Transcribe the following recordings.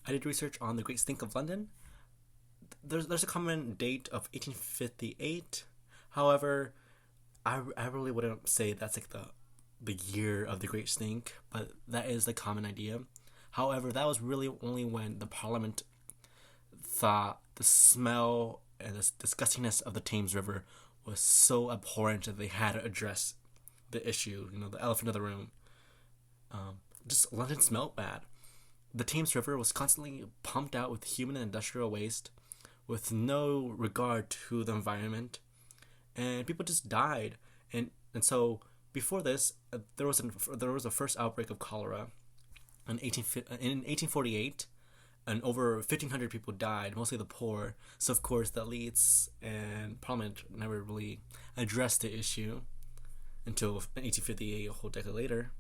I did research on the Great Stink of London. There's a common date of 1858. However, I really wouldn't say that's like the year of the Great Stink, but that is the common idea. However, that was really only when the Parliament thought the smell and the disgustingness of the Thames River was so abhorrent that they had to address the issue. The elephant in the room. Just London smelled bad. The Thames River was constantly pumped out with human and industrial waste, with no regard to the environment, and people just died. And so before this, there was a first outbreak of cholera in 1848, and over 1,500 people died, mostly the poor. So of course the elites and Parliament never really addressed the issue until 1858, a whole decade later.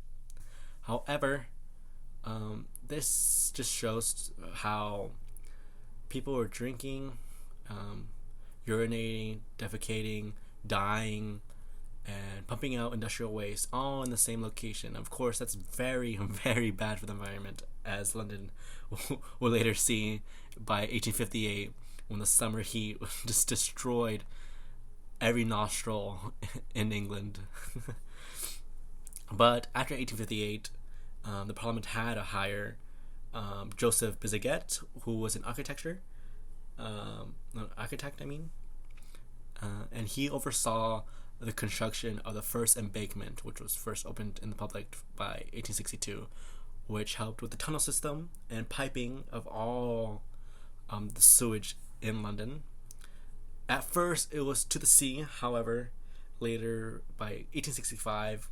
However, this just shows how people were drinking, urinating, defecating, dying, and pumping out industrial waste all in the same location. Of course, that's very, very bad for the environment, as London will later see by 1858, when the summer heat just destroyed every nostril in England. But after 1858, the Parliament had to hire Joseph Bizaget, who was an architect, and he oversaw the construction of the first embankment, which was first opened in the public by 1862, which helped with the tunnel system and piping of all the sewage in London. At first, it was to the sea. However, later by 1865,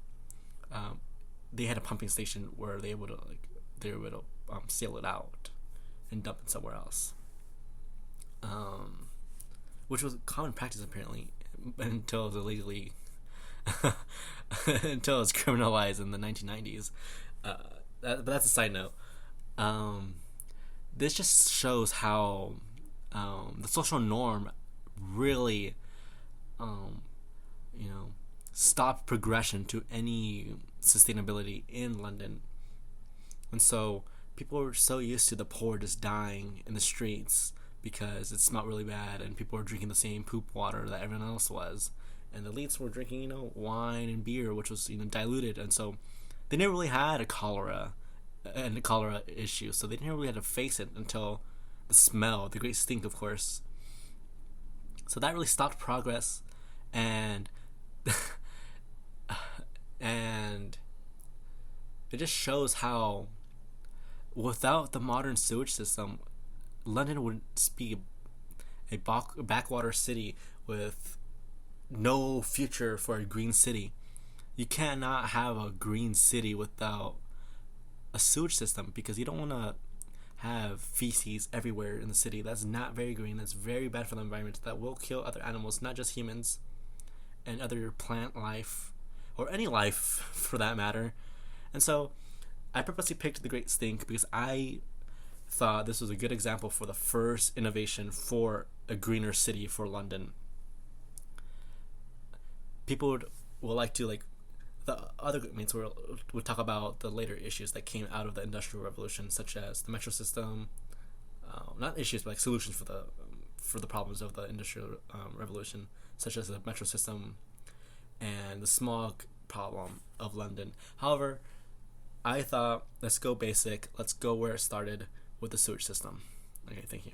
they had a pumping station where they were able to sail it out and dump it somewhere else, which was common practice apparently until it was illegally until it was criminalized in the 1990s. But that's a side note. This just shows how the social norm really stopped progression to any sustainability in London. And so people were so used to the poor just dying in the streets because it smelled really bad, and people were drinking the same poop water that everyone else was, and the elites were drinking wine and beer, which was diluted, and so they never really had a cholera issue, so they didn't really have to face it until the smell, the Great Stink, of course. So that really stopped progress, and and it just shows how without the modern sewage system, London would be a backwater city with no future for a green city. You cannot have a green city without a sewage system, because you don't want to have feces everywhere in the city. That's not very green. That's very bad for the environment. That will kill other animals, not just humans, and other plant life, or any life for that matter. And so I purposely picked the Great Stink because I thought this was a good example for the first innovation for a greener city for London. People would like to, the other means we'll talk about the later issues that came out of the Industrial Revolution, such as the metro system, not issues but solutions for the problems of the Industrial Revolution, such as the metro system and the smog problem of London. However, I thought, let's go basic, let's go where it started, with the sewage system. Okay, thank you.